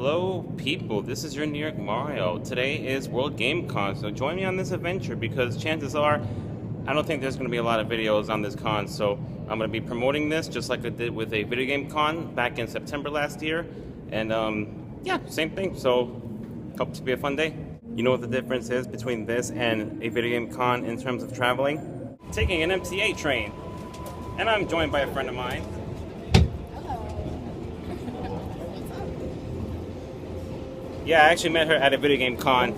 Hello, people. This is your New York Mario. Today is World Game Con, so join me on this adventure because chances are I don't think there's going to be a lot of videos on this con, so I'm going to be promoting this just like I did with a video game con back in September last year. And yeah, same thing. So hope to be a fun day. You know what the difference is between this and a video game con in terms of traveling? Taking an MTA train. And I'm joined by a friend of mine. Yeah, I actually met her at a video game con.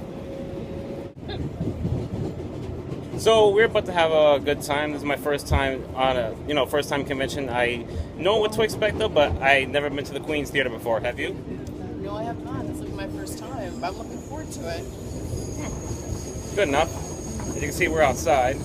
So we're about to have a good time. This is my first time on a first time convention. I know what to expect though, but I never been to the Queen's Theater before. Have you? No, I have not. This will be my first time. I'm looking forward to it. Good enough. As you can see, we're outside.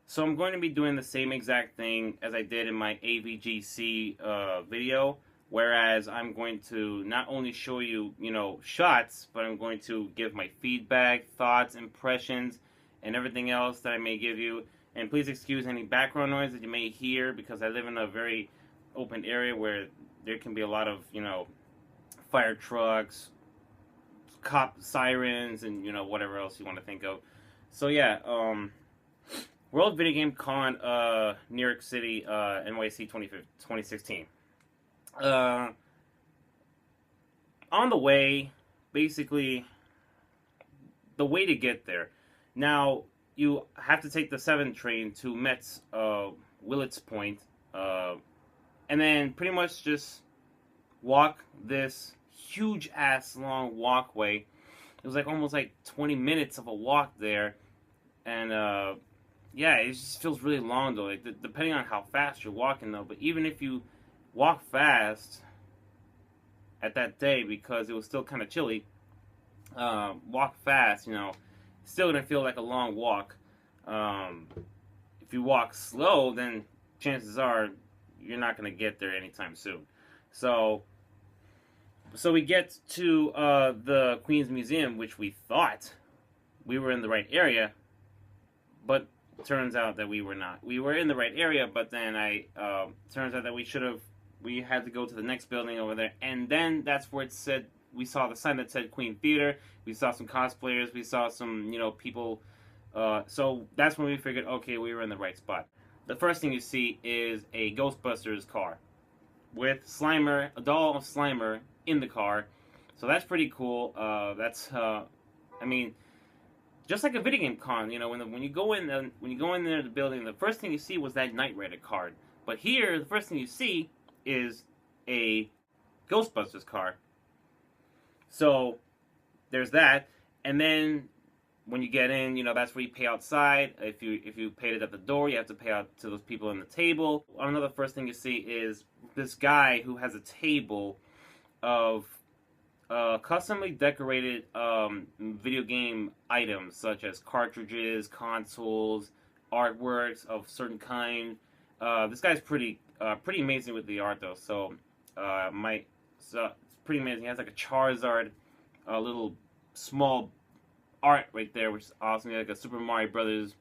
So I'm going to be doing the same exact thing as I did in my AVGC video. Whereas I'm going to not only show you, shots, but I'm going to give my feedback, thoughts, impressions, and everything else that I may give you. And please excuse any background noise that you may hear because I live in a very open area where there can be a lot of, fire trucks, cop sirens, and, whatever else you want to think of. So yeah, World Video Game Con, New York City, NYC 2016. On the way, basically, the way to get there. Now, you have to take the 7 train to Met's, Willits Point, and then pretty much just walk this huge-ass long walkway. It was almost 20 minutes of a walk there, and, yeah, it just feels really long, though, depending on how fast you're walking, though, but even if you walk fast at that day because it was still kind of chilly. Walk fast, still gonna feel like a long walk. If you walk slow, then chances are you're not gonna get there anytime soon. So we get to the Queen's Museum, which we thought we were in the right area, but turns out that we were not. We were in the right area, but then turns out that we had to go to the next building over there, and then that's where it said, we saw the sign that said Queen Theater, we saw some cosplayers, we saw some, people, so that's when we figured, okay, we were in the right spot. The first thing you see is a Ghostbusters car, with Slimer, a doll of Slimer, in the car, so that's pretty cool. Just like a video game con, when you go in there the building, the first thing you see was that Knight Rider card, but here, the first thing you see is a Ghostbusters car. So there's that, and then when you get in, that's where you pay outside. If you paid it at the door, you have to pay out to those people on the table. Another first thing you see is this guy who has a table of customly decorated video game items such as cartridges, consoles, artworks of certain kind. This guy's pretty amazing with the art though. So it's pretty amazing. He has like a Charizard, a little small art right there, which is awesome. He has like a Super Mario Brothers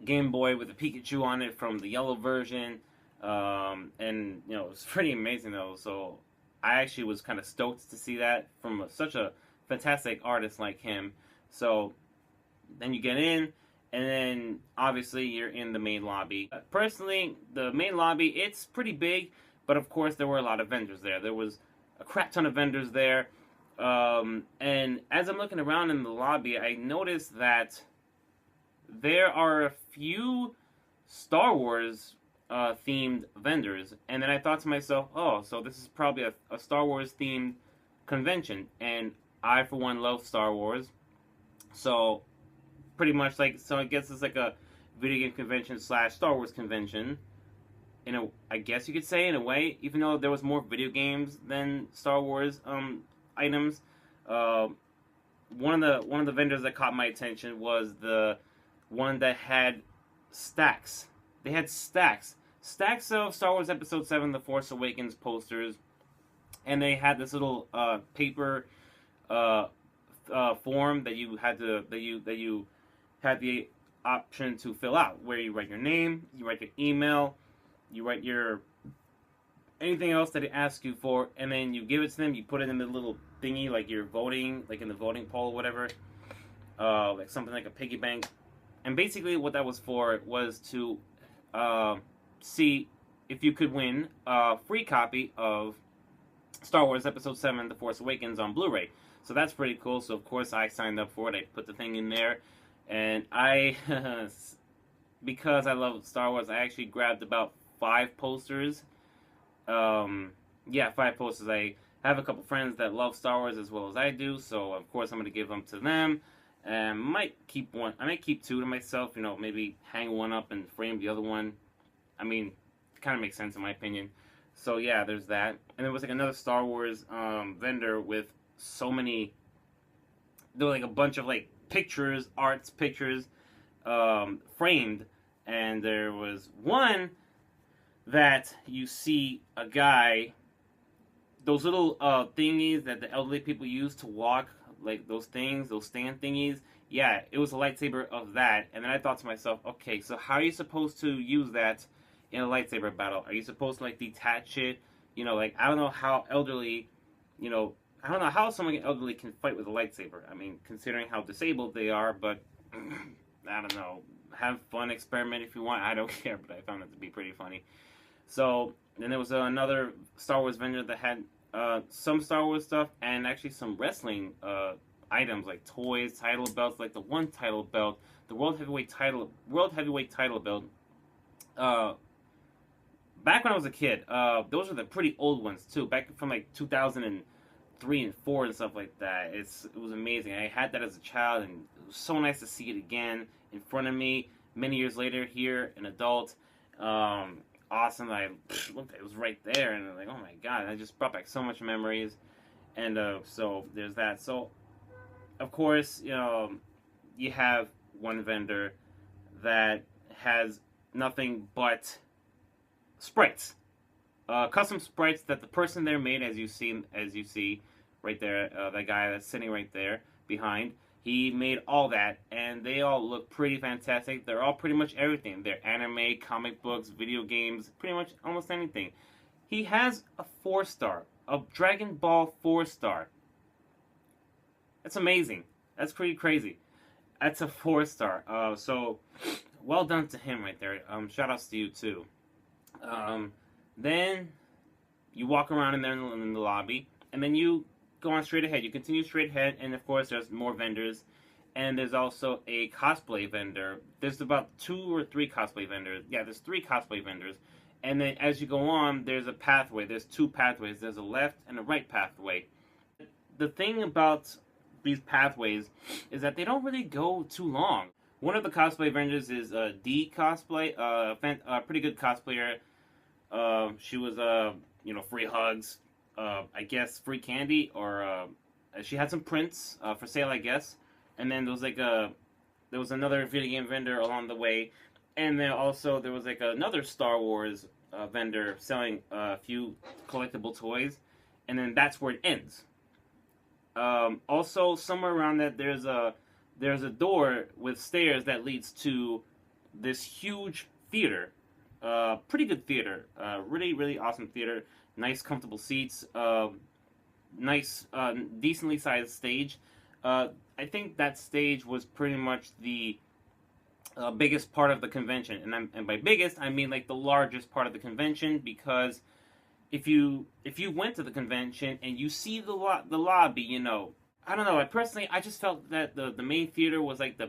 Game Boy with a Pikachu on it from the yellow version, and it's pretty amazing though. So I actually was kind of stoked to see that from such a fantastic artist like him. So then you get in. And then, obviously, you're in the main lobby. Personally, the main lobby, it's pretty big, but of course, there were a lot of vendors there. There was a crap ton of vendors there. And as I'm looking around in the lobby, I noticed that there are a few Star Wars themed vendors. And then I thought to myself, oh, so this is probably a Star Wars themed convention. And I, for one, love Star Wars. So pretty much so I guess it's like a video game convention / Star Wars convention. I guess you could say in a way, even though there was more video games than Star Wars items. One of the vendors that caught my attention was the one that had stacks. They had stacks of Star Wars Episode 7: The Force Awakens posters, and they had this little paper form that you had the option to fill out, where you write your name, you write your email, You write your anything else that they ask you for, and then you give it to them. You put it in the little thingy, like you're voting, like in the voting poll, or whatever, like something like a piggy bank. And basically, what that was for was to uh, see if you could win a free copy of Star Wars Episode 7: The Force Awakens on Blu-ray. So that's pretty cool. So of course I signed up for it. I put the thing in there, and I, because I love Star Wars, I actually grabbed about 5 posters. Yeah, 5 posters. I have a couple friends that love Star Wars as well as I do, so of course I'm gonna give them to them. And might keep one. I might keep 2 to myself. You know, maybe hang one up and frame the other one. I mean, it kind of makes sense in my opinion. So yeah, there's that. And there was like another Star Wars vendor with so many. There were like a bunch of like pictures, arts, pictures, framed, and there was one that you see a guy. Those little thingies that the elderly people use to walk, like those things, those stand thingies. Yeah, it was a lightsaber of that. And then I thought to myself, okay, so how are you supposed to use that in a lightsaber battle? Are you supposed to like detach it? You know, like I don't know how elderly, you know, I don't know how someone elderly can fight with a lightsaber. I mean, considering how disabled they are, but I don't know. Have fun, experiment if you want. I don't care, but I found it to be pretty funny. So then there was another Star Wars vendor that had some Star Wars stuff and actually some wrestling items like toys, title belts, like the one title belt, the World Heavyweight title belt. Back when I was a kid, those are the pretty old ones too. Back from like 2003 and 4 and stuff like that. It was amazing. I had that as a child, and it was so nice to see it again in front of me many years later here, an adult. Awesome. I looked, it was right there, and I was like, oh my god, that just brought back so much memories. And so there's that. So of course, you know, you have one vendor that has nothing but sprites, custom sprites that the person there made, as you see right there, that guy that's sitting right there behind. He made all that, and they all look pretty fantastic. They're all pretty much everything. They're anime, comic books, video games, pretty much almost anything. He has a 4-star, a Dragon Ball 4-star. That's amazing. That's pretty crazy. That's a 4-star. So, well done to him right there. Shout outs to you too. Then you walk around in there in the lobby, and then you go on straight ahead. You continue straight ahead, and of course there's more vendors, and there's also a cosplay vendor. There's about 2 or 3 cosplay vendors. Yeah, there's 3 cosplay vendors. And then as you go on, there's a pathway. There's 2 pathways. There's a left and a right pathway. The thing about these pathways is that they don't really go too long. One of the cosplay vendors is D Cosplay, a pretty good cosplayer. She was, you know, free hugs, I guess free candy, or she had some prints for sale, I guess. And then there was another video game vendor along the way, and then also there was like another Star Wars vendor selling a few collectible toys, and then that's where it ends. Also, somewhere around that, there's a door with stairs that leads to this huge theater. Pretty good theater. Really, really awesome theater. Nice, comfortable seats. Nice, decently sized stage. I think that stage was pretty much the biggest part of the convention, and by biggest I mean like the largest part of the convention, because if you went to the convention and you see the lobby, you know, I don't know. I just felt that the main theater was like the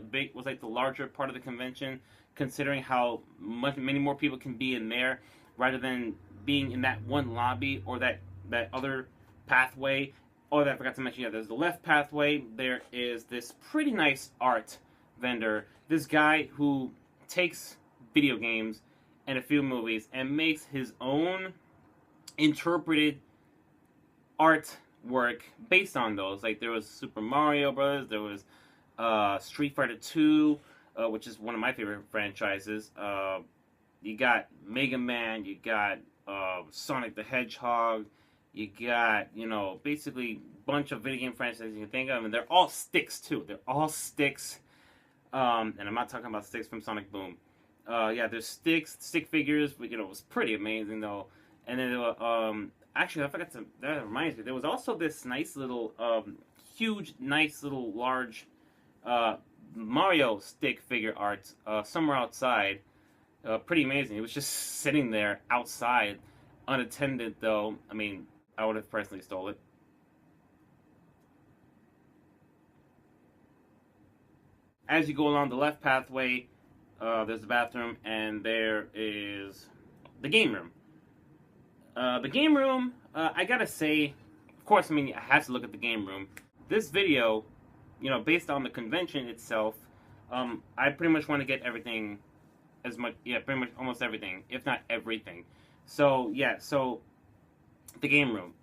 larger part of the convention, considering how many more people can be in there, rather than being in that one lobby or that other pathway. Oh, that I forgot to mention. Yeah, there's the left pathway. There is this pretty nice art vendor. This guy who takes video games and a few movies and makes his own interpreted artwork based on those. Like there was Super Mario Brothers, there was Street Fighter 2, which is one of my favorite franchises. You got Mega Man, you got Sonic the Hedgehog, you got, you know, basically a bunch of video game franchises you can think of, and they're all sticks too. They're all sticks, and I'm not talking about sticks from Sonic Boom. Yeah, there's stick figures. But, it was pretty amazing though. And then actually, I forgot to. That reminds me, there was also this nice little huge, nice little large uh, Mario stick figure art somewhere outside. Pretty amazing. It was just sitting there outside, unattended though. I mean, I would have personally stole it. As you go along the left pathway, there's the bathroom, and there is the game room. The game room, I gotta say, of course, I mean, I have to look at the game room. This video, based on the convention itself, I pretty much want to get everything as much, yeah, pretty much almost everything, if not everything. So yeah, so the game room,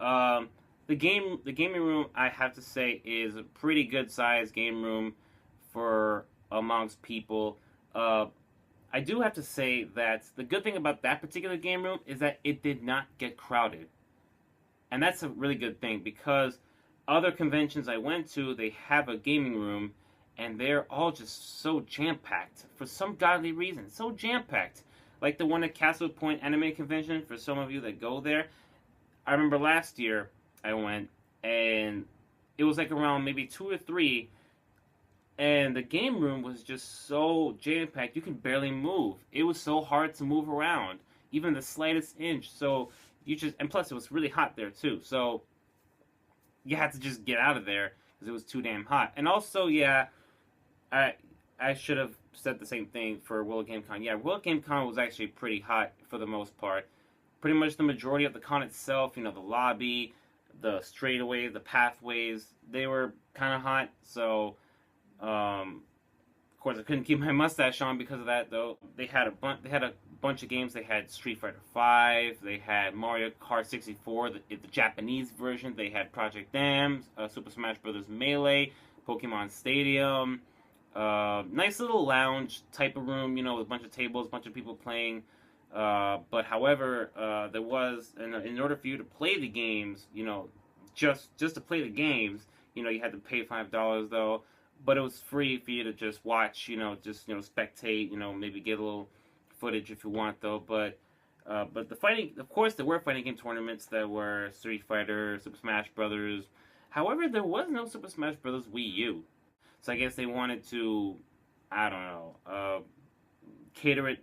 the gaming room, I have to say, is a pretty good sized game room for amongst people. I do have to say that the good thing about that particular game room is that it did not get crowded. And that's a really good thing because other conventions I went to, they have a gaming room and they're all just so jam-packed for some godly reason. So jam-packed. Like the one at Castle Point Anime Convention, for some of you that go there. I remember last year I went and it was like around maybe 2 or 3, and the game room was just so jam-packed, you can barely move. It was so hard to move around, even the slightest inch. So and plus it was really hot there too. So you had to just get out of there because it was too damn hot. And also, yeah, I should have said the same thing for World Game Con. Yeah, World Game Con was actually pretty hot for the most part. Pretty much the majority of the con itself, the lobby, the straightaways, the pathways, they were kind of hot. So of course, I couldn't keep my mustache on because of that, though. They had a bunch of games. They had Street Fighter V. They had Mario Kart 64, the Japanese version. They had Project M, Super Smash Bros. Melee, Pokemon Stadium. Nice little lounge type of room, with a bunch of tables, a bunch of people playing. But however, there was, in order for you to play the games, just to play the games, you had to pay $5 though. But it was free for you to just watch, spectate, maybe get a little footage if you want though. But the fighting, of course, there were fighting game tournaments that were Street Fighter, Super Smash Brothers. However, there was no Super Smash Brothers Wii U, so I guess they wanted to, I don't know, cater it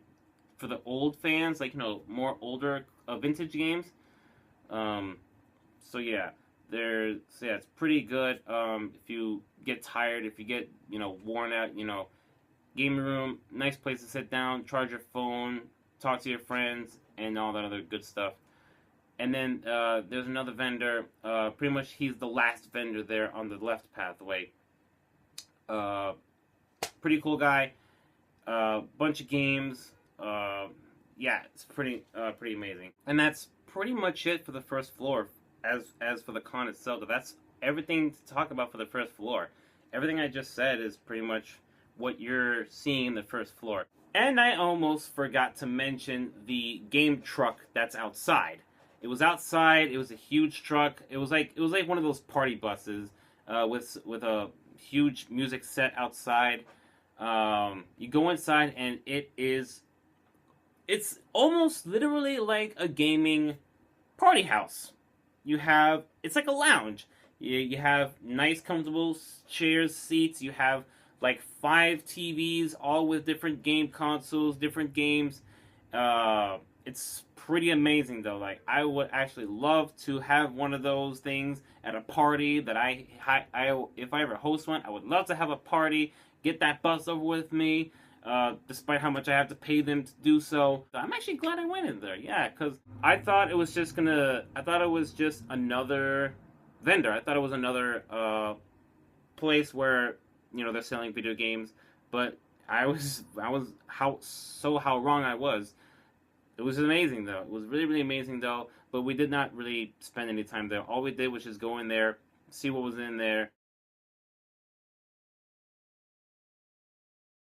for the old fans, like more older vintage games. So yeah. It's pretty good. If you get tired, if you get worn out, gaming room, nice place to sit down, charge your phone, talk to your friends, and all that other good stuff. And then there's another vendor. Pretty much he's the last vendor there on the left pathway. Pretty cool guy. Bunch of games. Yeah, it's pretty amazing. And that's pretty much it for the first floor. As for the con itself, that's everything to talk about for the first floor. Everything I just said is pretty much what you're seeing in the first floor. And I almost forgot to mention the game truck that's outside. It was outside. It was a huge truck. It was like one of those party buses with a huge music set outside. You go inside and it's almost literally like a gaming party house. It's like a lounge. You have nice, comfortable chairs, seats. You have like 5 TVs, all with different game consoles, different games. It's pretty amazing, though. Like, I would actually love to have one of those things at a party that if I ever host one, I would love to have a party, get that bus over with me. Despite how much I have to pay them to do so. I'm actually glad I went in there, yeah, because I thought it was just another vendor. I thought it was another place where, they're selling video games, but how wrong I was. It was amazing, though. It was really, really amazing, though, but we did not really spend any time there. All we did was just go in there, see what was in there,